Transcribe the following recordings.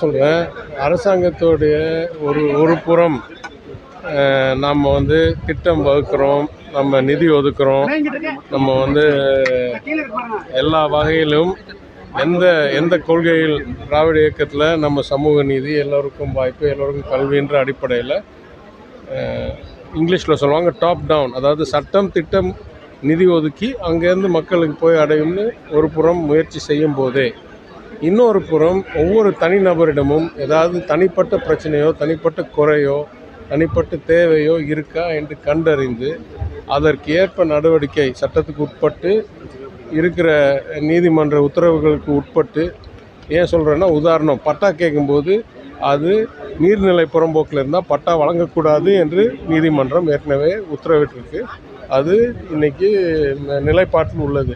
சொல்கிறேன். அரசாங்கத்தோடைய ஒரு புறம் நம்ம திட்டம் வகுக்கிறோம், நம்ம நிதி ஒதுக்குறோம், நம்ம எல்லா வகையிலும் எந்த கொள்கையில் திராவிட இயக்கத்தில் நம்ம சமூக நீதி, எல்லோருக்கும் வாய்ப்பு, எல்லோருக்கும் கல்வின்ற அடிப்படையில் இங்கிலீஷில் சொல்லுவாங்க டாப் டவுன், அதாவது சட்டம் திட்டம் நிதி ஒதுக்கி அங்கேருந்து மக்களுக்கு போய் அடையும்னு ஒரு புறம் முயற்சி செய்யும் போதே, இன்னொரு புறம் ஒவ்வொரு தனிநபரிடமும் ஏதாவது தனிப்பட்ட பிரச்சனையோ, தனிப்பட்ட குறையோ, தனிப்பட்ட தேவையோ இருக்கா என்று கண்டறிந்து அதற்கு ஏற்ப நடவடிக்கை சட்டத்துக்கு உட்பட்டு இருக்கிற நீதிமன்ற உத்தரவுகளுக்கு உட்பட்டு. ஏன் சொல்கிறேன்னா, உதாரணம், பட்டா கேட்கும்போது அது நீர்நிலை புறம்போக்கில் இருந்தால் பட்டா வழங்கக்கூடாது என்று நீதிமன்றம் ஏற்கனவே உத்தரவிட்டிருக்கு. அது இன்றைக்கி நிலைப்பாட்டில் உள்ளது.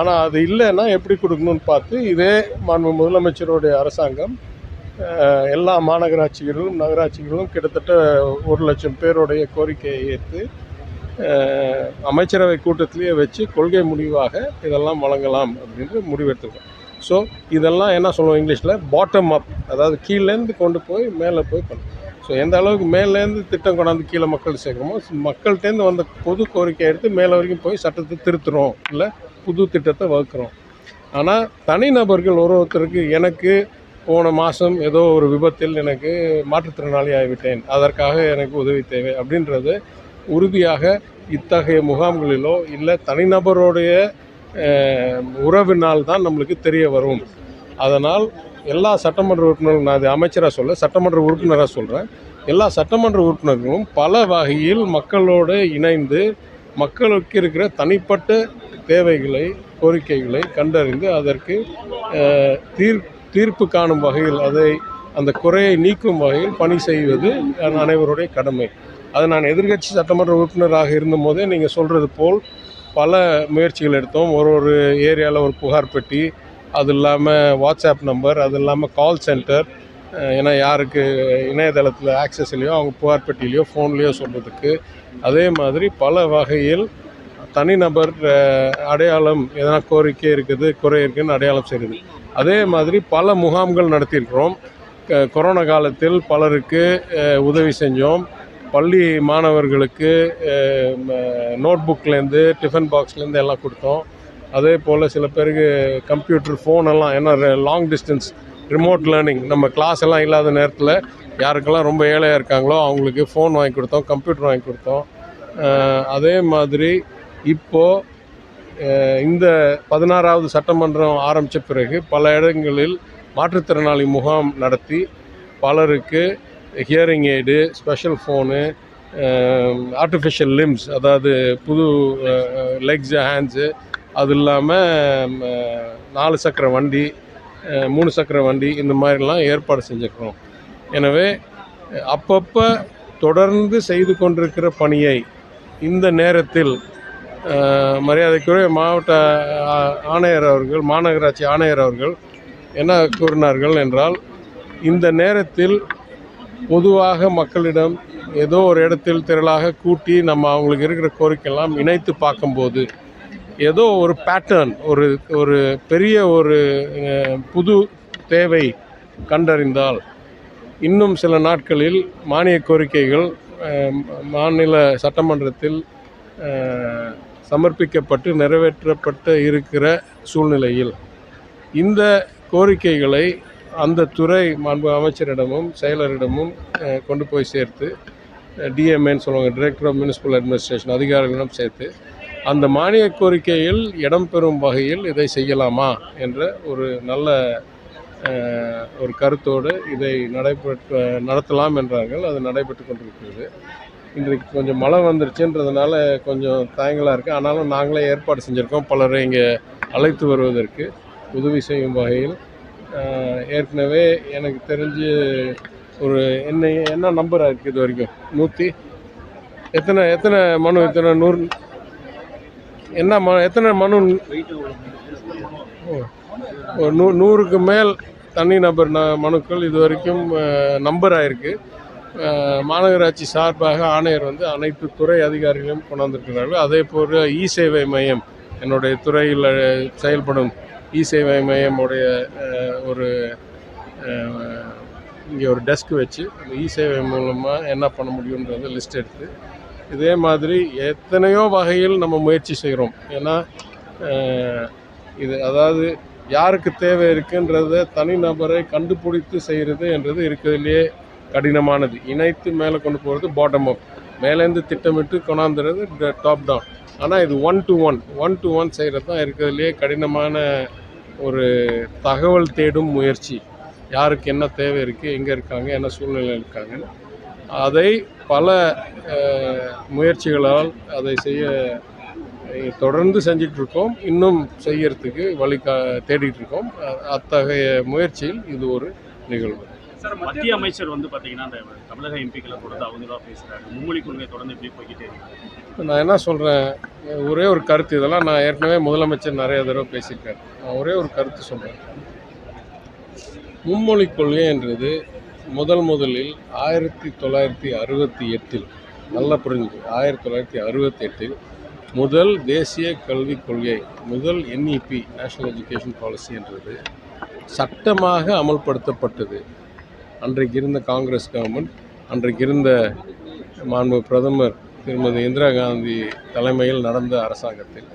ஆனால் அது இல்லைன்னா எப்படி கொடுக்கணும்னு பார்த்து இதே மாண்பு முதலமைச்சருடைய அரசாங்கம் எல்லா மாநகராட்சிகளும் நகராட்சிகளும் கிட்டத்தட்ட 1,00,000 பேருடைய கோரிக்கையை ஏற்று அமைச்சரவை கூட்டத்திலேயே வச்சு கொள்கை முடிவாக இதெல்லாம் வழங்கலாம் அப்படின்னு முடிவெடுத்துருக்கோம். ஸோ இதெல்லாம் என்ன சொல்லுவோம் இங்கிலீஷில் பாட்டம் அப், அதாவது கீழேருந்து கொண்டு போய் மேலே போய் பண்ணணும். ஸோ எந்த அளவுக்கு மேலேருந்து திட்டம் கொண்டாந்து கீழே மக்கள் சேர்க்குறோமோ, மக்கள்கிட்டேருந்து வந்த பொது கோரிக்கை எடுத்து மேலே வரைக்கும் போய் சட்டத்தை திருத்துறோம், இல்லை புது திட்டத்தை வகுக்கிறோம். ஆனால் தனிநபர்கள் ஒருத்தருக்கு எனக்கு போன மாதம் ஏதோ ஒரு விபத்தில் எனக்கு மாற்றுத்திறனாளி ஆகிவிட்டேன், அதற்காக எனக்கு உதவி தேவை அப்படின்றது உறுதியாக இத்தகைய முகாம்களிலோ இல்லை தனிநபருடைய உறவினால் தான் நம்மளுக்கு தெரிய வரும். அதனால் எல்லா சட்டமன்ற உறுப்பினர்களும், நான் அது அமைச்சராக சொல்ல, சட்டமன்ற உறுப்பினராக சொல்கிறேன், எல்லா சட்டமன்ற உறுப்பினர்களும் பல வகையில் மக்களோடு இணைந்து மக்களுக்கு இருக்கிற தனிப்பட்ட தேவைகளை, கோரிக்கைகளை கண்டறிந்து அதற்கு தீர்ப்பு காணும் வகையில், அந்த குறையை நீக்கும் வகையில் பணி செய்வது அனைவருடைய கடமை. அது நான் எதிர்க்கட்சி சட்டமன்ற உறுப்பினராக இருந்தபோதே நீங்கள் சொல்கிறது போல் பல முயற்சிகள் எடுத்தோம். ஒரு ஏரியாவில் ஒரு புகார் பெட்டி, அது இல்லாமல் வாட்ஸ்அப் நம்பர், அது இல்லாமல் கால் சென்டர், ஏன்னா யாருக்கு இணையதளத்தில் ஆக்சஸ் இல்லையோ அவங்க புகார் பெட்டிலையோ ஃபோன்லேயோ சொல்கிறதுக்கு. அதே மாதிரி பல வகையில் தனிநபர் அடையாளம், எதனா கோரிக்கை இருக்குது, குறை இருக்குதுன்னு அடையாளம் செய்கிறது. அதே மாதிரி பல முகாம்கள் நடத்தியிருக்கிறோம். கொரோனா காலத்தில் பலருக்கு உதவி செஞ்சோம். பள்ளி மாணவர்களுக்கு நோட் புக்லேருந்து டிஃபன் பாக்ஸ்லேருந்து எல்லாம் கொடுத்தோம். அதே போல் சில பேருக்கு கம்ப்யூட்டர், ஃபோனெல்லாம், ஏன்னா லாங் டிஸ்டன்ஸ் ரிமோட் லேர்னிங், நம்ம கிளாஸ் எல்லாம் இல்லாத நேரத்தில் யாருக்கெல்லாம் ரொம்ப ஏழையாக இருக்காங்களோ அவங்களுக்கு ஃபோன் வாங்கி கொடுத்தோம், கம்ப்யூட்டர் வாங்கி கொடுத்தோம். அதே மாதிரி இப்போது இந்த 16வது சட்டமன்றம் ஆரம்பித்த பிறகு பல இடங்களில் மாற்றுத்திறனாளி முகாம் நடத்தி பலருக்கு hearing aid, special phone, artificial limbs, அதாவது புது லெக்ஸு, ஹேண்ட்ஸு, அது இல்லாமல் 4 சக்கர வண்டி, 3 சக்கர வண்டி, இந்த மாதிரிலாம் ஏற்பாடு செஞ்சுருக்கிறோம். எனவே அப்பப்போ தொடர்ந்து செய்து கொண்டிருக்கிற பணியை இந்த நேரத்தில் மரியாதைக்குரிய மாவட்ட ஆணையர் அவர்கள், மாநகராட்சி ஆணையர் அவர்கள் என்ன கூறினார்கள் என்றால், இந்த நேரத்தில் பொதுவாக மக்களிடம் ஏதோ ஒரு இடத்தில் திரளாக கூட்டி நம்ம அவங்களுக்கு இருக்கிற கோரிக்கையெல்லாம் இணைத்து பார்க்கும்போது ஏதோ ஒரு பேட்டர்ன், ஒரு பெரிய ஒரு புது தேவை கண்டறிந்தால் இன்னும் சில நாட்களில் மானிய கோரிக்கைகள் மாநில சட்டமன்றத்தில் சமர்ப்பிக்கப்பட்டு நிறைவேற்றப்பட்டு இருக்கிற சூழ்நிலையில் இந்த கோரிக்கைகளை அந்த துறை மாண்பு அமைச்சரிடமும் செயலரிடமும் கொண்டு போய் சேர்த்து, டிஎம்ஏன்னு சொல்லுவாங்க, டைரக்டர் ஆஃப் மியூனிசிபல் அட்மினிஸ்ட்ரேஷன், அதிகாரிகளிடம் சேர்த்து அந்த மானிய கோரிக்கையில் இடம்பெறும் வகையில் இதை செய்யலாமா என்ற ஒரு நல்ல ஒரு கருத்தோடு இதை நடத்தலாம் என்றார்கள். அது நடைபெற்று கொண்டிருக்கிறது. இன்றைக்கு கொஞ்சம் மழை வந்துருச்சுன்றதுனால கொஞ்சம் தயங்கலாக இருக்குது. ஆனாலும் நாங்களே ஏற்பாடு செஞ்சுருக்கோம் பலரை இங்கே அழைத்து வருவதற்கு உதவி செய்யும் வகையில். ஏற்கனவே எனக்கு தெரிஞ்சு ஒரு என்ன நம்பர் இருக்குது இது வரைக்கும் 100 எத்தனை மனு, எத்தனை 100 எத்தனை மனு, 100க்கு மேல் தனிநபர் மனுக்கள் இது வரைக்கும் நம்பர் ஆகிருக்கு. மாநகராட்சி சார்பாக ஆணையர் அனைத்து துறை அதிகாரிகளையும் கொண்டாந்துருக்கிறார்கள். அதே போல் இ-சேவை மையம், என்னுடைய துறையில் செயல்படும் இ-சேவை மையம் உடைய ஒரு இங்கே ஒரு டெஸ்க் வச்சு அந்த சேவை மூலமாக என்ன பண்ண முடியுன்றத லிஸ்ட் எடுத்து இதே மாதிரி எத்தனையோ வகையில் நம்ம முயற்சி செய்கிறோம். ஏன்னா இது அதாவது யாருக்கு தேவை இருக்குன்றத தனிநபரை கண்டுபிடித்து செய்கிறது என்றது இருக்கிறதுலையே கடினமானது. இணைத்து மேலே கொண்டு போகிறது பாட்டம் அப், மேலேருந்து திட்டமிட்டு கொண்டாந்துறது டாப் டவுன். ஆனால் இது ஒன் டு ஒன் செய்கிறது தான் இருக்கிறதுலையே கடினமான ஒரு தகவல் தேடும் முயற்சி. யாருக்கு என்ன தேவை இருக்குது, எங்கே இருக்காங்க, என்ன சூழ்நிலை இருக்காங்கன்னு அதை பல முயற்சிகளால் அதை செய்ய தொடர்ந்து செஞ்சிட்ருக்கோம். இன்னும் செய்யறதுக்கு வழி தேடிட்டு இருக்கோம். அத்தகைய முயற்சியில் இது ஒரு நிகழ்வு. சார், மத்திய அமைச்சர் வந்து பார்த்தீங்கன்னா அந்த தமிழக எம்பிக்களை தொடர்ந்து அவங்க தான் பேசுகிறாங்க. மும்மொழி கொள்கை தொடர்ந்து இப்படி போய்கிட்டே இருக்கு. நான் என்ன சொல்கிறேன், ஒரே ஒரு கருத்து, இதெல்லாம் நான் ஏற்கனவே முதலமைச்சர் நிறைய தடவை பேசியிருக்காரு. நான் ஒரே ஒரு கருத்து சொல்கிறேன். மும்மொழி கொள்கைன்றது முதலில் 1968 நல்லா புரிஞ்சு 1968 முதல் தேசிய கல்விக் கொள்கை, முதல் NEP நேஷனல் எஜுகேஷன் பாலிசி என்றது சட்டமாக அமல்படுத்தப்பட்டது. அன்றைக்கு இருந்த காங்கிரஸ் கவர்மெண்ட், அன்றைக்கு இருந்த மாண்பு பிரதமர் திருமதி இந்திரா காந்தி தலைமையில் நடந்த அரசாங்கத்தில்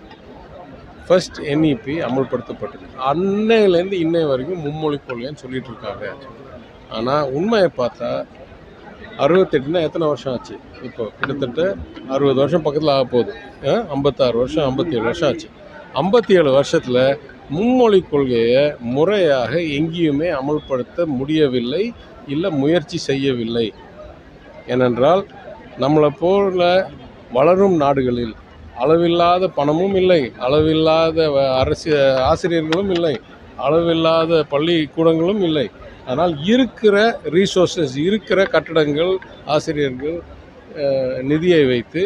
ஃபர்ஸ்ட் NEP அமல்படுத்தப்பட்டது. அன்னையிலேருந்து இன்னை வரைக்கும் மும்மொழி கொள்கைன்னு சொல்லிட்டு இருக்காங்க. ஆனால் உண்மையை பார்த்தா 68னா எத்தனை வருஷம் ஆச்சு? இப்போ கிட்டத்தட்ட 60 வருஷம் பக்கத்தில் ஆக போகுது. 56 வருஷம் 57 வருஷம் ஆச்சு. 57 வருஷத்தில் மும்மொழி கொள்கையை முறையாக எங்கேயுமே அமல்படுத்த முடியவில்லை, இல்லை முயற்சி செய்யவில்லை. ஏனென்றால் நம்மளை போல வளரும் நாடுகளில் அளவில்லாத பணமும் இல்லை, அளவில்லாத ஆசிரியர்களும் இல்லை, அளவில்லாத பள்ளிக்கூடங்களும் இல்லை. ஆனால் இருக்கிற ரீசோர்ஸஸ், இருக்கிற கட்டடங்கள், ஆசிரியர்கள், நிதியை வைத்து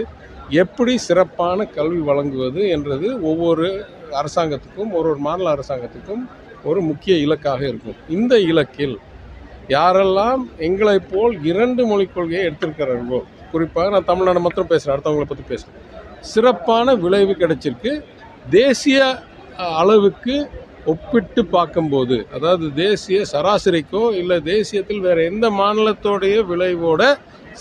எப்படி சிறப்பான கல்வி வழங்குவது என்றது ஒவ்வொரு அரசாங்கத்துக்கும், ஒரு மாநில அரசாங்கத்துக்கும் ஒரு முக்கிய இலக்காக இருக்கும். இந்த இலக்கில் யாரெல்லாம் எங்களைப் போல் 2 மொழிக் கொள்கையை எடுத்திருக்கிறார்களோ, குறிப்பாக நான் தமிழ்நாடு மாத்திரம் பேசுகிறேன், அடுத்தவங்களை பற்றி பேசுகிறேன், சிறப்பான விளைவு கிடைச்சிருக்கு. தேசிய அளவுக்கு ஒப்பிட்டு பார்க்கும்போது, அதாவது தேசிய சராசரிக்கோ இல்லை தேசியத்தில் வேறு எந்த மாநிலத்தோடைய விளைவோட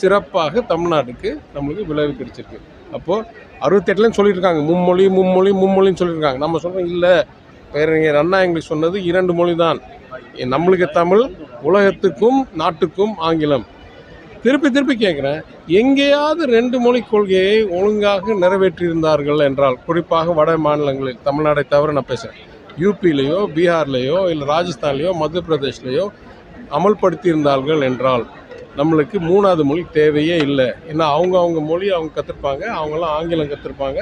சிறப்பாக தமிழ்நாட்டுக்கு நம்மளுக்கு விளைவு கிடைச்சிருக்கு. அப்போது 68லேன்னு சொல்லியிருக்காங்க மும்மொழின்னு சொல்லியிருக்காங்க. நம்ம சொல்கிறோம் இல்லை, பேரறிஞர் அண்ணா எங்களுக்கு சொன்னது 2 மொழி தான். நம்மளுக்கு தமிழ், உலகத்துக்கும் நாட்டுக்கும் ஆங்கிலம். திருப்பி கேட்குறேன், எங்கேயாவது 2 மொழிக் கொள்கையை ஒழுங்காக நிறைவேற்றியிருந்தார்கள் என்றால், குறிப்பாக வட மாநிலங்களில், தமிழ்நாடை தவிர நான் பேசுகிறேன், யூபிலேயோ பீகார்லேயோ இல்லை ராஜஸ்தான்லேயோ மத்திய பிரதேஷ்லேயோ அமல்படுத்தியிருந்தார்கள் என்றால் நம்மளுக்கு 3வது மொழி தேவையே இல்லை. ஏன்னா அவங்க மொழி அவங்க கற்றுருப்பாங்க, அவங்களாம் ஆங்கிலம் கற்றுருப்பாங்க.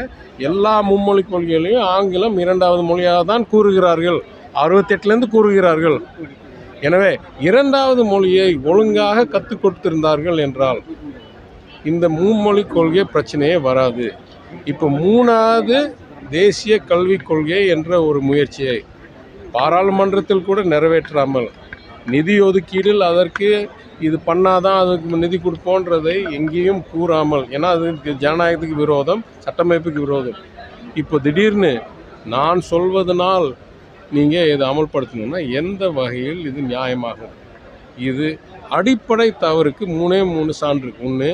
எல்லா மும்மொழி கொள்கைகளையும் ஆங்கிலம் 2வது மொழியாக தான் கூறுகிறார்கள், 68லேருந்து கூறுகிறார்கள். எனவே 2வது மொழியை ஒழுங்காக கற்றுக் கொடுத்திருந்தார்கள் என்றால் இந்த மும்மொழி கொள்கை பிரச்சனையே வராது. இப்போ 3வது தேசிய கல்விக் கொள்கை என்ற ஒரு முயற்சியை பாராளுமன்றத்தில் கூட நிறைவேற்றாமல், நிதி ஒதுக்கீடில் அதற்கு இது பண்ணாதான் அதுக்கு நிதி கொடுப்போன்றதை எங்கேயும் கூறாமல், ஏன்னா அதுக்கு ஜனநாயகத்துக்கு விரோதம், சட்டமைப்புக்கு விரோதம். இப்போ திடீர்னு நான் சொல்வதனால் நீங்கள் இதை அமல்படுத்தணும்னா எந்த வகையில் இது நியாயமாகும்? இது அடிப்படை தவறுக்கு 3 சான்று. ஒன்று,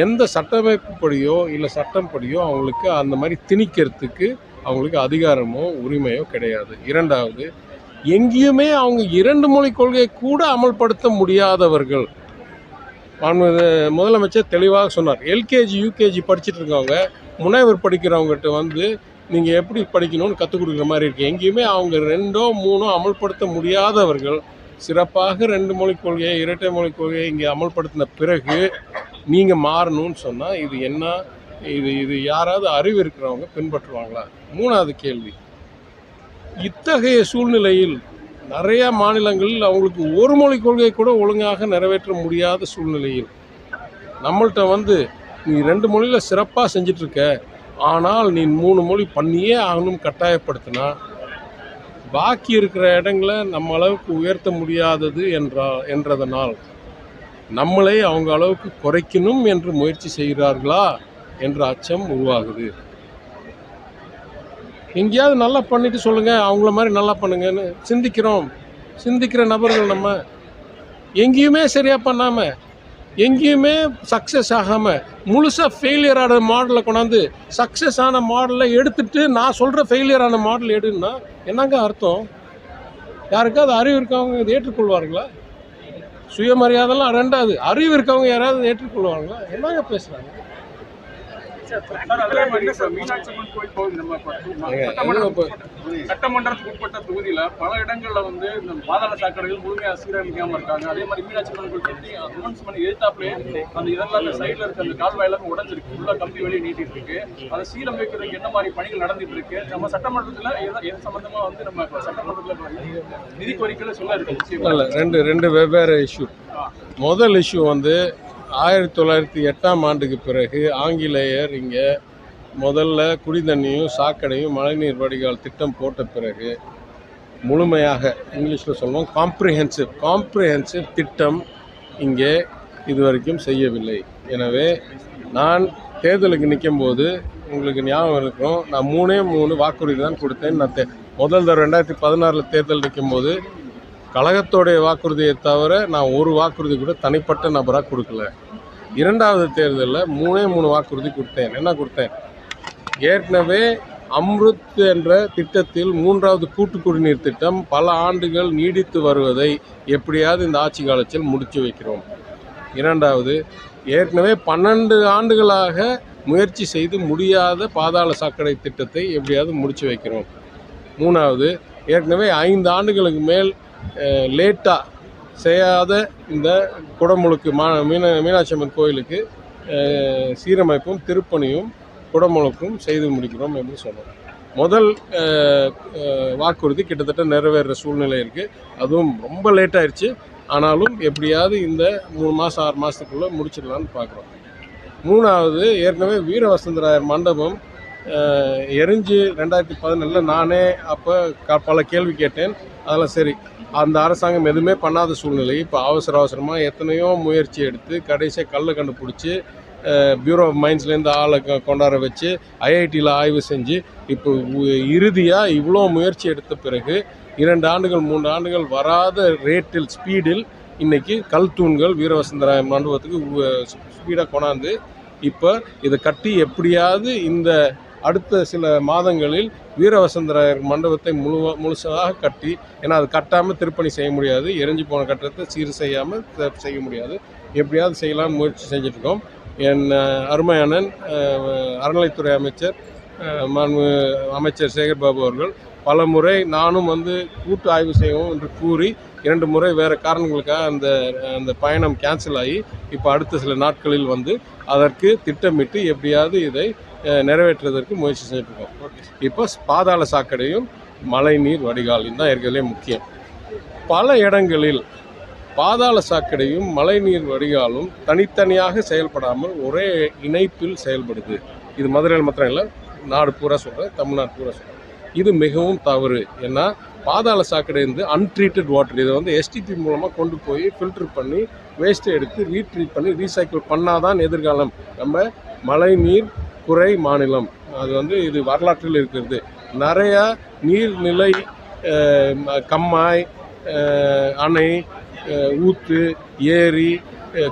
எந்த சட்டமைப்புப்படியோ இல்லை சட்டம் படியோ அவங்களுக்கு அந்த மாதிரி திணிக்கிறதுக்கு அவங்களுக்கு அதிகாரமோ உரிமையோ கிடையாது. 2வது, எங்கேயுமே அவங்க 2 மொழி கொள்கையை கூட அமல்படுத்த முடியாதவர்கள். முதலமைச்சர் தெளிவாக சொன்னார், LKG UKG படிச்சுட்டு இருக்கவங்க முனைவர் படிக்கிறவங்ககிட்ட வந்து நீங்கள் எப்படி படிக்கணும்னு கற்றுக் கொடுக்குற மாதிரி இருக்குது. எங்கேயுமே அவங்க 2 3 அமல்படுத்த முடியாதவர்கள் சிறப்பாக 2 மொழிக் கொள்கையை, இரட்டை மொழிக் கொள்கையை இங்கே அமல்படுத்தின பிறகு நீங்கள் மாறணும்னு சொன்னால் இது என்ன? இது யாராவது அறிவு இருக்கிறவங்க பின்பற்றுவாங்களா? 3வது கேள்வி, இத்தகைய சூழ்நிலையில் நிறையா மாநிலங்களில் அவங்களுக்கு 1 மொழிக் கொள்கையை கூட ஒழுங்காக நிறைவேற்ற முடியாத சூழ்நிலையில் நம்மள்கிட்ட வந்து நீ 2 மொழியில் சிறப்பாக செஞ்சிட்ருக்க, ஆனால் நீ 3 மொழி பண்ணியே ஆகணும் கட்டாயப்படுத்தினா பாக்கி இருக்கிற இடங்களை நம்ம அளவுக்கு உயர்த்த முடியாதது என்றதனால் நம்மளை அவங்க அளவுக்கு குறைக்கணும் என்று முயற்சி செய்கிறார்களா என்ற அச்சம் உருவாகுது. எங்கேயாவது நல்லா பண்ணிட்டு சொல்லுங்கள், அவங்கள மாதிரி நல்லா பண்ணுங்கன்னு சிந்திக்கிற நபர்கள் நம்ம. எங்கேயுமே சரியாக பண்ணாமல், எங்கேயுமே சக்ஸஸ் ஆகாமல், முழுசாக ஃபெயிலியர் ஆன மாடலை கொண்டாந்து சக்ஸஸ் ஆன மாடலை எடுத்துட்டு நான் சொல்கிற ஃபெயிலியர் ஆன மாடல் எடுன்னா என்னங்க அர்த்தம்? யாருக்காவது அறிவு இருக்கவங்க இதை ஏற்றுக்கொள்வார்களா? சுயமரியாதைலாம் ரெண்டாவது, அறிவு இருக்கவங்க யாராவது ஏற்றுக்கொள்வாங்களா? என்னங்க பேசுகிறாங்க? மீனாட்சி அம்மன் கோயில் பகுதி நம்ம சட்டமன்றத்துக்கு உட்பட்ட தொகுதியில பல இடங்கள்ல வந்து இந்த பாதாள சாக்கடைகள் முழுமையா சீரமைக்காம இருக்காங்க. அதே மாதிரி மீனாட்சி அம்மன் கோயில் பற்றி அட்வான்ஸ் பண்ணி எழுத்தாப்புலே அந்த இதெல்லாம் அந்த சைட்ல இருக்க அந்த கால்வாய் எல்லாமே உடஞ்சிருக்கு, ஃபுல்லா கம்பி வெளியே நீட்டிட்டு இருக்கு. அதை சீரமைக்கிறதுக்கு என்ன மாதிரி பணிகள் நடந்துட்டு இருக்கு? நம்ம சட்டமன்றத்துல எது சம்பந்தமா வந்து நம்ம சட்டமன்றத்துல நிதி கோரிக்கையில சொல்ல இருக்கு. ரெண்டு வெவ்வேறு இஷ்யூ. முதல் இஷ்யூ வந்து 1908 பிறகு ஆங்கிலேயர் இங்கே முதல்ல குடிதண்ணியும் சாக்கடையும் மழைநீர் வடிகால் திட்டம் போட்ட பிறகு முழுமையாக இங்கிலீஷில் சொல்லுவோம் காம்ப்ரிஹென்சிவ் திட்டம் இங்கே இதுவரைக்கும் செய்யவில்லை. எனவே நான் தேர்தலுக்கு நிற்கும்போது உங்களுக்கு ஞாபகம் இருக்கும், நான் 3 வாக்குறுதி தான் கொடுத்தேன். நான் முதல் தடவை 2016 தேர்தல் நிற்கும்போது கழகத்தோடைய வாக்குறுதியை தவிர நான் ஒரு வாக்குறுதி கூட தனிப்பட்ட நபராக கொடுக்கல. இரண்டாவது தேர்தலில் 3 வாக்குறுதி கொடுத்தேன். என்ன கொடுத்தேன்? ஏற்கனவே அம்ருத் என்ற திட்டத்தில் 3வது கூட்டு குடிநீர் திட்டம் பல ஆண்டுகள் நீடித்து வருவதை எப்படியாவது இந்த ஆட்சி காலத்தில் முடித்து வைக்கிறோம். இரண்டாவது, ஏற்கனவே 12 ஆண்டுகளாக முயற்சி செய்து முடியாத பாதாள சாக்கடை திட்டத்தை எப்படியாவது முடித்து வைக்கிறோம். மூணாவது, ஏற்கனவே 5 ஆண்டுகளுக்கு மேல் லேட்டாக செய்யாத இந்த குடமுழுக்கு மீனாட்சி அம்மன் கோயிலுக்கு சீரமைப்பும் திருப்பணியும் குடமுழுக்கும் செய்து முடிக்கிறோம் என்று சொன்னோம். முதல் வாக்குறுதி கிட்டத்தட்ட நிறைவேற சூழ்நிலை இருக்குது. அதுவும் ரொம்ப லேட் ஆயிடுச்சு. ஆனாலும் எப்படியாவது இந்த 3 மாதம் 6 மாதத்துக்குள்ளே முடிச்சிடலான்னு பார்க்குறோம். மூணாவது, ஏற்கனவே வீரவசந்தராயர் மண்டபம் எரிஞ்சு 2017 நானே அப்போ பல கேள்வி கேட்டேன். அதெல்லாம் சரி, அந்த அரசாங்கம் எதுவுமே பண்ணாத சூழ்நிலை. இப்போ அவசரமாக எத்தனையோ முயற்சி எடுத்து கடைசியாக கல்லை கண்டுபிடிச்சி பியூரோ ஆஃப் மைன்ஸ்லேருந்து ஆளை கொண்டாட வச்சு ஐஐடியில் ஆய்வு செஞ்சு இப்போ இறுதியாக இவ்வளோ முயற்சி எடுத்த பிறகு 2 ஆண்டுகள் 3 ஆண்டுகள் வராத ரேட்டில் ஸ்பீடில் இன்றைக்கி கல் தூண்கள் வீரவசந்தராயர் மண்டபத்துக்கு ஸ்பீடாக கொண்டாந்து இப்போ இதை கட்டி எப்படியாவது இந்த அடுத்த சில மாதங்களில் வீரவசந்தராயர் மண்டபத்தை முழுசாக கட்டி, ஏன்னா அது கட்டாமல் திருப்பணி செய்ய முடியாது, எரிஞ்சு போன கட்டடத்தை சீர் செய்யாமல் செய்ய முடியாது, எப்படியாவது செய்யலாம்னு முயற்சி செஞ்சிட்ருக்கோம். என் அருமையானன் அறநிலைத்துறை அமைச்சர் அமைச்சர் சேகர்பாபு அவர்கள் பல முறை நானும் வந்து கூட்டு ஆய்வு செய்வோம் என்று கூறி 2 முறை வேறு காரணங்களுக்காக அந்த பயணம் கேன்சல் ஆகி இப்போ அடுத்த சில நாட்களில் வந்து அதற்கு திட்டமிட்டு எப்படியாவது இதை நிறைவேற்றுவதற்கு முயற்சி செஞ்சுருக்கோம். இப்போ பாதாள சாக்கடையும் மழைநீர் வடிகாலும் தான் இருக்கிறதுலே முக்கியம். பல இடங்களில் பாதாள சாக்கடையும் மழைநீர் வடிகாலும் தனித்தனியாக செயல்படாமல் ஒரே இணைப்பில் செயல்படுது. இது மதுரையில் மாத்திரம் இல்லை, நாடு பூரா சொல்கிறேன், தமிழ்நாடு பூரா சொல்கிறேன். இது மிகவும் தவறு. ஏன்னா பாதாள சாக்கடை வந்து அன்ட்ரீட்டட் வாட்டர். இதை வந்து எஸ்டிபி மூலமாக கொண்டு போய் ஃபில்டர் பண்ணி வேஸ்ட்டை எடுத்து ரீட்ரீட் பண்ணி ரீசைக்கிள் பண்ணாதான் எதிர்காலம் நம்ம மழைநீர் குறை மாநிலம். அது வந்து இது வரலாற்றில் இருக்கிறது. நிறையா நீர்நிலை கம்மாய், அணை, ஊத்து, ஏரி,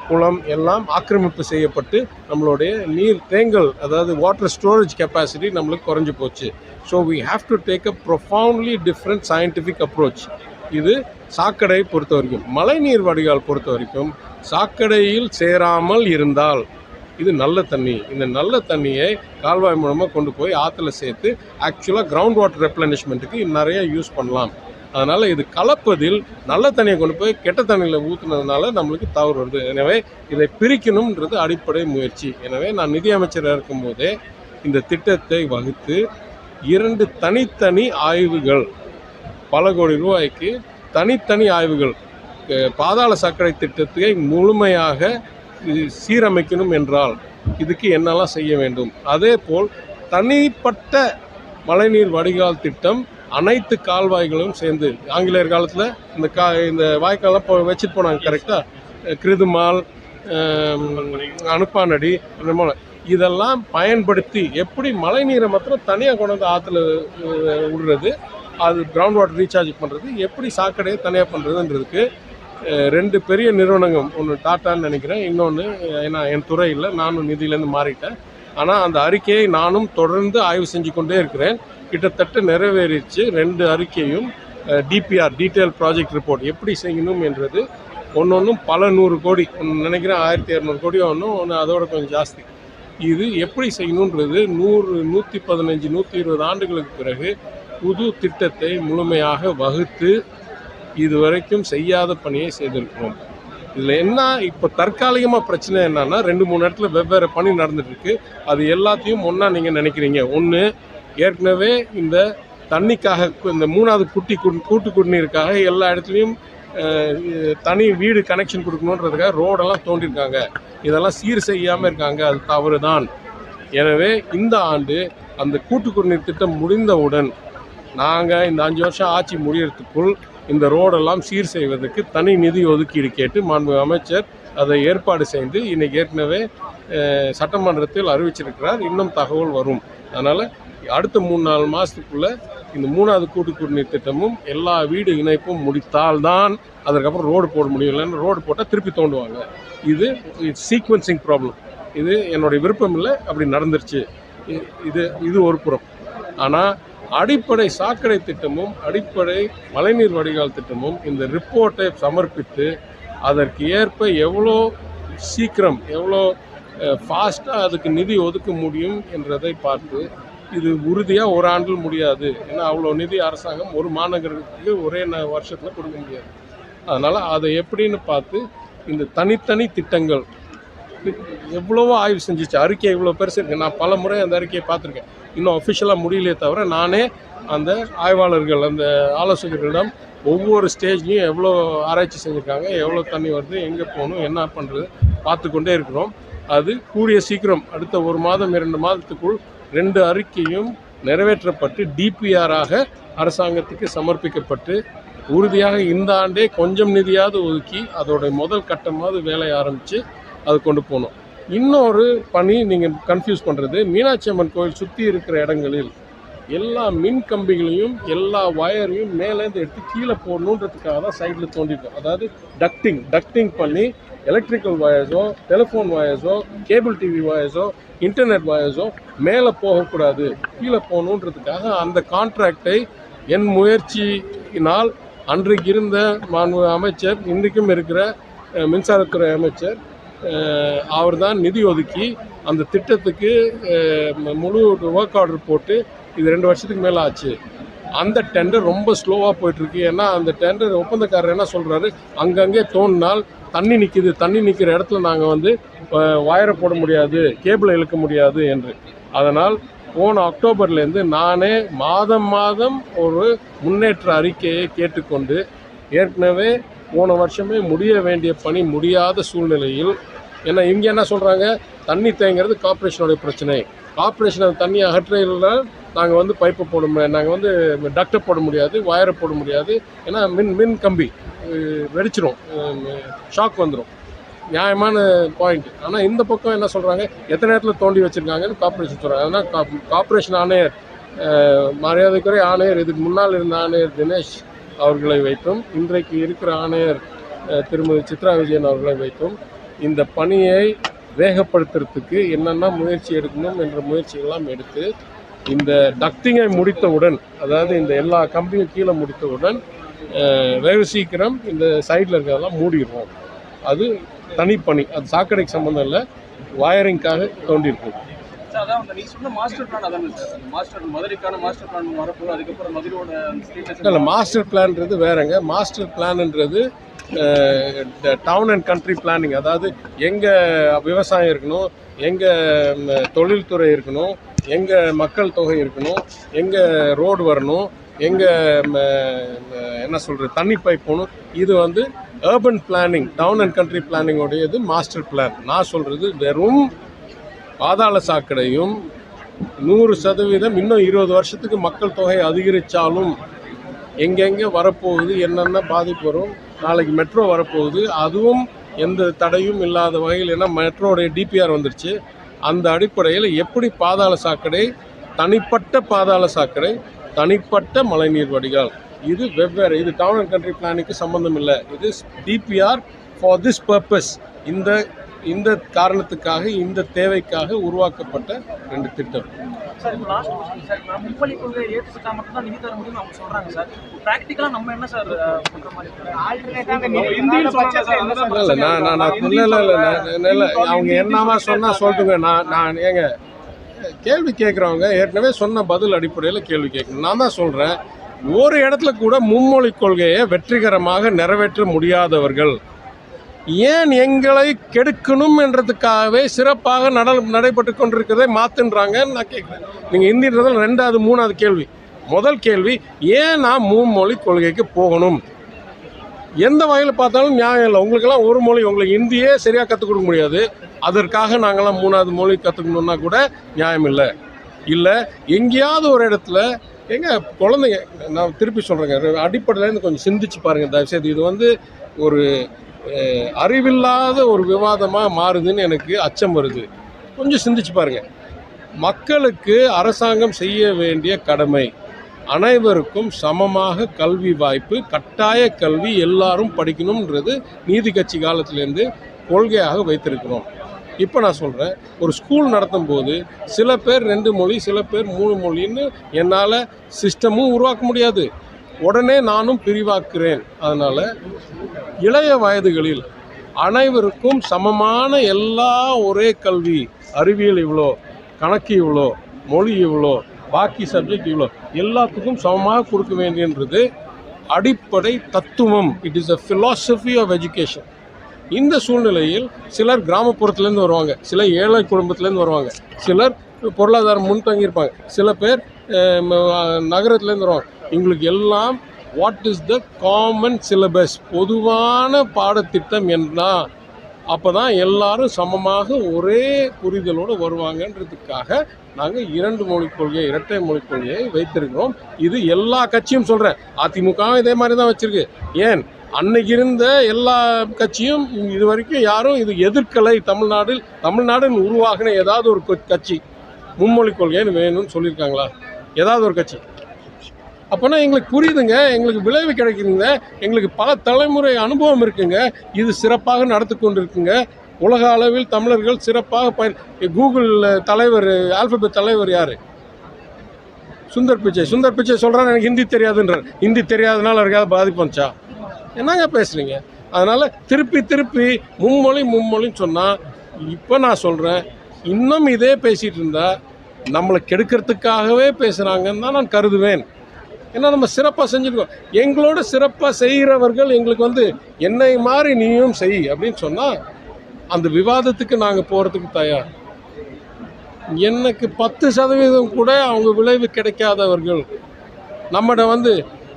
குளம் எல்லாம் ஆக்கிரமிப்பு செய்யப்பட்டு நம்மளுடைய நீர் தேங்கல், அதாவது வாட்டர் ஸ்டோரேஜ் கெப்பாசிட்டி நம்மளுக்கு குறைஞ்சி போச்சு. So we have to take a profoundly different scientific approach. இது சாக்கடை பொறுத்த வரைக்கும். மழைநீர் வடிகால் பொறுத்த வரைக்கும் சாக்கடையில் சேராமல் இருந்தால் இது நல்ல தண்ணி. இந்த நல்ல தண்ணியை கால்வாய் மூலமாக கொண்டு போய் ஆற்றுல சேர்த்து ஆக்சுவலாக கிரவுண்ட் வாட்டர் ரெப்ளனிஷ்மெண்ட்டுக்கு நிறைய யூஸ் பண்ணலாம். அதனால் இது கலப்பதில் நல்ல தண்ணியை கொண்டு போய் கெட்ட தண்ணியில் ஊற்றுனதுனால நம்மளுக்கு தவறு வருது. எனவே இதை பிரிக்கணுன்றது அடிப்படை முயற்சி. எனவே நான் நிதியமைச்சராக இருக்கும்போதே இந்த திட்டத்தை வகுத்து 2 தனித்தனி ஆய்வுகள், பல கோடி ரூபாய்க்கு தனித்தனி ஆய்வுகள், பாதாள சாக்கடை திட்டத்தை முழுமையாக சீரமைக்கணும் என்றால் இதுக்கு என்னெல்லாம் செய்ய வேண்டும், அதே போல் தனிப்பட்ட மழைநீர் வடிகால் திட்டம் அனைத்து கால்வாய்களும் சேர்ந்து, ஆங்கிலேயர் காலத்தில் இந்த வாய்க்காலாம் இப்போ வச்சுட்டு போனாங்க கரெக்டாக, கிருதுமால், அனுப்பானடி, இதெல்லாம் பயன்படுத்தி எப்படி மழை நீரை மாத்திரம் தனியாக கொண்டு வந்து ஆற்றுல விடுறது, அது கிரவுண்ட் வாட்டர் ரீசார்ஜ் பண்ணுறது, எப்படி சாக்கடையை தனியாக பண்ணுறதுன்றதுக்கு 2 பெரிய நிறுவனங்கள், ஒன்று டாட்டான்னு நினைக்கிறேன், இன்னொன்று ஏன்னா என் துறை இல்லை, நானும் நிதியிலேருந்து மாறிட்டேன். ஆனால் அந்த அறிக்கையை நானும் தொடர்ந்து ஆய்வு செஞ்சு கொண்டே இருக்கிறேன். கிட்டத்தட்ட நிறைவேறிச்சு 2 அறிக்கையும். டிபிஆர், டீட்டெயில் ப்ராஜெக்ட் ரிப்போர்ட் எப்படி செய்யணும் என்றது ஒன்றும் பல 100 கோடி, நினைக்கிறேன் 1200 கோடி ஒன்று அதோட கொஞ்சம் ஜாஸ்தி. இது எப்படி செய்யணுன்றது 100, 115, 120 ஆண்டுகளுக்கு பிறகு புது திட்டத்தை முழுமையாக வகுத்து இதுவரைக்கும் செய்யாத பணியை செய்திருக்கிறோம். இதில் என்ன இப்போ தற்காலிகமாக பிரச்சனை என்னன்னா 2-3 இடத்துல வெவ்வேறு பணி நடந்துட்டுருக்கு. அது எல்லாத்தையும் ஒன்றா நீங்கள் நினைக்கிறீங்க. ஒன்று, ஏற்கனவே இந்த தண்ணிக்காக இந்த 3வது கூட்டு குடிநீருக்காக எல்லா இடத்துலையும் தனி வீடு கனெக்ஷன் கொடுக்கணுன்றதுக்காக ரோடெல்லாம் தோண்டியிருக்காங்க. இதெல்லாம் சீர் செய்யாமல் இருக்காங்க. அது தவறு தான். எனவே இந்த ஆண்டு அந்த கூட்டு குடிநீர் திட்டம் முடிந்தவுடன் நாங்கள் இந்த 5 வருஷம் ஆட்சி முடியறதுக்குள் இந்த ரோடெல்லாம் சீர் செய்வதற்கு தனி நிதி ஒதுக்கீடு கேட்டு மாண்புமிகு அமைச்சர் அதை ஏற்பாடு செய்து இன்றைக்கி ஏற்கனவே சட்டமன்றத்தில் அறிவிச்சிருக்கிறார். இன்னும் தகவல் வரும். அதனால் அடுத்த 3-4 மாதத்துக்குள்ளே இந்த 3வது கூட்டு குடிநீர் திட்டமும் எல்லா வீடு இணைப்பும் முடித்தால்தான் அதுக்கப்புறம் ரோடு போட முடியும். இல்லைன்னா ரோடு போட்டால் திருப்பி தோண்டுவாங்க. இது சீக்வன்சிங் ப்ராப்ளம். இது என்னுடைய விருப்பம் இல்லை, அப்படி நடந்துருச்சு. இது ஒரு புறம். ஆனால் அடிப்படை சாக்கடை திட்டமும் அடிப்படை மழைநீர் வடிகால் திட்டமும் இந்த ரிப்போர்ட்டை சமர்ப்பித்து அதற்கு ஏற்ப எவ்வளோ சீக்கிரம் எவ்வளோ ஃபாஸ்ட்டாக அதுக்கு நிதி ஒதுக்க முடியும் என்றதை பார்த்து, இது உறுதியாக ஒரு ஆண்டில் முடியாது. ஏன்னா அவ்வளோ நிதி அரசாங்கம் ஒரு மாநகருக்கு ஒரே வருஷத்தில் கொடுக்க முடியாது. அதனால் அதை எப்படின்னு பார்த்து இந்த தனித்தனி திட்டங்கள் எவ்வளவோ ஆய்வு செஞ்சிச்சு. அறிக்கை இவ்வளோ பெருசு இருக்குது. நான் பல முறை அந்த அறிக்கையை பார்த்துருக்கேன். இன்னும் அஃபிஷியலாக முடியலையே தவிர நானே அந்த ஆய்வாளர்கள், அந்த ஆலோசகர்களிடம் ஒவ்வொரு ஸ்டேஜ்லையும் எவ்வளோ ஆராய்ச்சி செஞ்சுருக்காங்க, எவ்வளோ தண்ணி வருது, எங்கே போகணும், என்ன பண்ணுறது பார்த்து கொண்டே இருக்கிறோம். அது கூடிய சீக்கிரம் அடுத்த 1 மாதம் 2 மாதத்துக்குள் 2 அறிக்கையும் நிறைவேற்றப்பட்டு டிபிஆராக அரசாங்கத்துக்கு சமர்ப்பிக்கப்பட்டு உறுதியாக இந்த ஆண்டே கொஞ்சம் நிதியாவது ஒதுக்கி அதோட முதல் கட்டமாவது வேலையை ஆரம்பித்து அது கொண்டு போகணும். இன்னொரு பணி நீங்கள் கன்ஃபியூஸ் பண்ணுறது, மீனாட்சி அம்மன் கோயில் சுற்றி இருக்கிற இடங்களில் எல்லா மின் கம்பிகளையும் எல்லா வயரையும் மேலேருந்து எடுத்து கீழே போடணுன்றதுக்காக தான் சைடில் தோண்டிருக்கோம். அதாவது டக்டிங் பண்ணி எலக்ட்ரிக்கல் வயர்ஸோ, டெலிஃபோன் வயர்ஸோ, கேபிள் டிவி வயர்ஸோ, இன்டர்நெட் வயர்ஸோ மேலே போகக்கூடாது, கீழே போகணுன்றதுக்காக அந்த கான்ட்ராக்டை என் முயற்சியினால் அன்றைக்கு இருந்த மாண்புமிகு அமைச்சர், இன்றைக்கும் இருக்கிற மின்சாரத்துறை அமைச்சர் அவர் தான் நிதி ஒதுக்கி அந்த திட்டத்துக்கு முழு ஒர்க் ஆர்டர் போட்டு இது 2 வருஷத்துக்கு மேலே ஆச்சு. அந்த டெண்டர் ரொம்ப ஸ்லோவாக போயிட்டுருக்கு. ஏன்னா அந்த டெண்டர் ஒப்பந்தக்காரர் என்ன சொல்கிறாரு, அங்கங்கே தோண்டினால் தண்ணி நிற்கிற இடத்துல நாங்கள் வந்து வயரை போட முடியாது, கேபிளை இழுக்க முடியாது என்று. அதனால் போன அக்டோபர்லேருந்து நானே மாதம் ஒரு முன்னேற்ற அறிக்கையை கேட்டுக்கொண்டு, ஏற்கனவே போன வருஷமே முடிய வேண்டிய பணி முடியாத சூழ்நிலையில், ஏன்னா இங்கே என்ன சொல்கிறாங்க, தண்ணி தேங்கிறது கார்ப்பரேஷனுடைய பிரச்சனை, கார்ப்பரேஷன் அந்த தண்ணி அகற்றையில் நாங்கள் வந்து பைப்பை போட முடியாது, நாங்கள் வந்து டக்டை போட முடியாது, வயரை போட முடியாது, ஏன்னா மின் கம்பி வெடிச்சிரும், ஷாக் வந்துடும். நியாயமான பாயிண்ட். ஆனால் இந்த பக்கம் என்ன சொல்கிறாங்க, எத்தனை இடத்துல தோண்டி வச்சுருக்காங்கன்னு கார்ப்பரேஷன் சொல்கிறாங்க. அதனால் கார்ப்பரேஷன் ஆணையர், மரியாதைக்குரிய ஆணையர், இதுக்கு முன்னால் இருந்த ஆணையர் தினேஷ் அவர்களை வைத்தும் இன்றைக்கு இருக்கிற ஆணையர் திருமதி சித்ரா விஜயன் அவர்களை வைத்தும் இந்த பணியை வேகப்படுத்துறதுக்கு என்னென்ன முயற்சி எடுக்கணும் என்ற முயற்சியெல்லாம் எடுத்து இந்த டக்டிங்கை முடித்தவுடன், அதாவது இந்த எல்லா கம்பியும் கீழே முடித்தவுடன் வெகு சீக்கிரம் இந்த சைடில் இருக்கிறதெல்லாம் மூடிடுவோம். அது தனிப்பணி, அது சாக்கடைக்கு சம்மந்தம் இல்லை, வயரிங்காக தோண்டியிருக்கும். அதான் நீ சொன்ன மாஸ்டர் பிளான் அதானே சார், மதுரைக்கான மாஸ்டர் பிளான் வரப்போகுது. அதுக்கப்புறம் மதுரையோட இல்லை, மாஸ்டர் பிளான்றது வேறங்க. மாஸ்டர் பிளான்ன்றது டவுன் அண்ட் கண்ட்ரி பிளானிங். அதாவது எங்கே விவசாயம் இருக்கணும், எங்கே தொழில்துறை இருக்கணும், எங்கே மக்கள் தொகை இருக்கணும், எங்கே ரோடு வரணும், எங்கே என்ன சொல்கிறது தண்ணி பைப் போகணும். இது வந்து urban planning, town and country பிளானிங்கோடையது மாஸ்டர் பிளான். நான் சொல்கிறது வெறும் பாதாள சாக்கடையும் 100% இன்னும் 20 வருஷத்துக்கு மக்கள் தொகை அதிகரித்தாலும் எங்கெங்கே வரப்போகுது, என்னென்ன பாதிப்பு வரும், நாளைக்கு மெட்ரோ வரப்போகுது, அதுவும் எந்த தடையும் இல்லாத வகையில், ஏன்னா மெட்ரோடைய டிபிஆர் வந்துருச்சு. அந்த அடிப்படையில் எப்படி பாதாள சாக்கடை, தனிப்பட்ட பாதாள சாக்கடை, தனிப்பட்ட மழைநீர் வடிகால் இது வெவ்வேறு, இது டவுன் அண்ட் கண்ட்ரி பிளானுக்கு சம்பந்தம் இல்லை. இது டிபிஆர் ஃபார் திஸ் பர்பஸ், இந்த காரணத்துக்காக, இந்த தேவைக்காக உருவாக்கப்பட்ட 2 திட்டம். சார் இப்போ லாஸ்ட் கொஸ்டின் சார், மும்மொழி கொள்கை ஏற்றுக்கிட்டா மட்டும் தான் நிதி தர முடியும்னு அவங்க சொல்றாங்க சார். ப்ராக்டிக்கலாக நம்ம என்ன சார் பண்ற மாதிரி இந்தியில் சொல்றாங்க சார், அதுதான் இல்லை அவங்க என்னமா சொன்னா சொல்லட்டுங்க. நான் ஏங்க கேள்வி கேட்குறவங்க ஏற்கனவே சொன்ன பதில் அடிப்படையில் கேள்வி கேட்கணும். நான் தான் சொல்கிறேன், ஒரு இடத்துல கூட மும்மொழி கொள்கையை வெற்றிகரமாக நிறைவேற்ற முடியாதவர்கள் ஏன் எங்களை கெடுக்கணும் என்றதுக்காகவே சிறப்பாக நடைபெற்று கொண்டிருக்கிறதை மாற்றுன்றாங்கன்னு நான் கேட்குறேன். நீங்கள் இந்தின்றதில் 2வது 3வது கேள்வி. முதல் கேள்வி, ஏன் நான் மும்மொழி கொள்கைக்கு போகணும்? எந்த வகையில் பார்த்தாலும் நியாயம் இல்லை. உங்களுக்கெல்லாம் ஒரு மொழி, உங்களுக்கு இந்தியே சரியாக கற்றுக் கொடுக்க முடியாது, அதற்காக நாங்களாம் 3வது மொழி கற்றுக்கணுன்னா கூட நியாயம் இல்லை. எங்கேயாவது ஒரு இடத்துல குழந்தைங்க, நான் திருப்பி சொல்கிறேங்க, அடிப்படையிலேருந்து கொஞ்சம் சிந்திச்சு பாருங்கள் தயவுசெய்து. இது ஒரு அறிவில்லாத ஒரு விவாதமாக மாறுதுன்னு எனக்கு அச்சம் வருது. கொஞ்சம் சிந்திச்சு பாருங்கள். மக்களுக்கு அரசாங்கம் செய்ய வேண்டிய கடமை, அனைவருக்கும் சமமாக கல்வி வாய்ப்பு, கட்டாய கல்வி எல்லாரும் படிக்கணுன்றது நீதி கட்சி காலத்திலேருந்து கொள்கையாக வைத்திருக்கிறோம். இப்போ நான் சொல்கிறேன், ஒரு ஸ்கூல் நடத்தும் போது சில பேர் 2 மொழி, சில பேர் 3 மொழின்னு என்னால் சிஸ்டமும் உருவாக்க முடியாது. உடனே நானும் பிரிவாக்குறேன். அதனால் இளைய வயதுகளில் அனைவருக்கும் சமமான எல்லா ஒரே கல்வி, அறிவியல் இவ்வளோ, கணக்கு இவ்வளோ, மொழி இவ்வளோ, பாக்கி சப்ஜெக்ட் இவ்வளோ, எல்லாத்துக்கும் சமமாக கொடுக்க வேண்டியன்றது அடிப்படை தத்துவம். It is a philosophy of education. இந்த சூழ்நிலையில் சிலர் கிராமப்புறத்துலேருந்து வருவாங்க, சிலர் ஏழை குடும்பத்துலேருந்து வருவாங்க, சிலர் பொருளாதாரம் முன்தங்கியிருப்பாங்க, சில பேர் நகரத்துலேருந்து வருவாங்க. இவங்களுக்கு எல்லாம் what is the common syllabus, பொதுவான பாடத்திட்டம் என்ன? அப்போ தான் எல்லாரும் சமமாக ஒரே புரிதலோடு வருவாங்கன்றதுக்காக நாங்கள் 2 மொழிக் கொள்கை, இரட்டை மொழிக் கொள்கையை வைத்திருக்கிறோம். இது எல்லா கட்சியும் சொல்கிறேன், அதிமுகவும் இதே மாதிரி தான் வச்சுருக்கு. ஏன் அன்னைக்கு இருந்த எல்லா கட்சியும் இது வரைக்கும் யாரும் இது எதிர்க்கலை. தமிழ்நாடுன்னு உருவாகின ஏதாவது ஒரு கட்சி மும்மொழி கொள்கைன்னு வேணும்னு சொல்லியிருக்காங்களா? ஏதாவது ஒரு கட்சி? அப்போனா எங்களுக்கு புரியுதுங்க, எங்களுக்கு விளைவு கிடைக்குதுங்க, எங்களுக்கு பல தலைமுறை அனுபவம் இருக்குங்க, இது சிறப்பாக நடத்தி கொண்டு இருக்குங்க. உலக அளவில் தமிழர்கள் சிறப்பாக கூகுள் தலைவர், ஆல்பபெட் தலைவர் யார்? சுந்தர் பிச்சை சொல்கிறார் எனக்கு ஹிந்தி தெரியாதுன்றார். ஹிந்தி தெரியாதனால யாருக்காவது பாதிப்பு வந்துச்சா? என்னங்க பேசுகிறீங்க? அதனால் திருப்பி மும்மொழின்னு சொன்னால், இப்போ நான் சொல்கிறேன், இன்னும் இதே பேசிகிட்டு இருந்தால் நம்மளை கெடுக்கிறதுக்காகவே பேசுகிறாங்கன்னு தான் நான் கருதுவேன். ஏன்னா நம்ம சிறப்பாக செஞ்சுருக்கோம். எங்களோட சிறப்பாக செய்கிறவர்கள் எங்களுக்கு என்னை மாதிரி நீயும் செய் அப்படின்னு சொன்னால் அந்த விவாதத்துக்கு நாங்கள் போகிறதுக்கு தயார். எனக்கு 10% கூட அவங்க விளைவு கிடைக்காதவர்கள் நம்மகிட்ட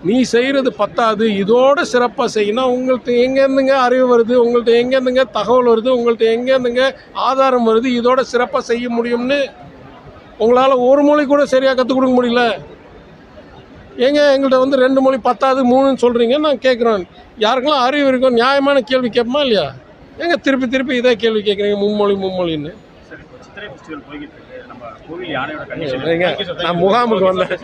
நீ செய்கிறது பத்தாது, இதோட சிறப்பாக செய்யணும், உங்கள்கிட்ட எங்கேருந்துங்க அறிவு வருது, உங்கள்கிட்ட எங்கேருந்துங்க தகவல் வருது, உங்கள்கிட்ட எங்கேருந்துங்க ஆதாரம் வருது, இதோட சிறப்பாக செய்ய முடியும்னு உங்களால் ஒரு மொழி கூட சரியாக கற்றுக் கொடுக்க முடியல. எங்கள்கிட்ட 2 மொழி பத்தாது 3ன்னு சொல்கிறீங்க. நான் கேட்குறேன், யாருக்கெல்லாம் அறிவு இருக்கும் நியாயமான கேள்வி கேட்போமா இல்லையா? திருப்பி இதே கேள்வி கேட்குறீங்க மும்மொழின்னு. சித்திரை ஃபெஸ்டிவல் போய்கிட்டு இருக்கு. நம்ம கோவில் யானையோட கண்டிஷன் நான் முகாமுக்கு வந்தேன்.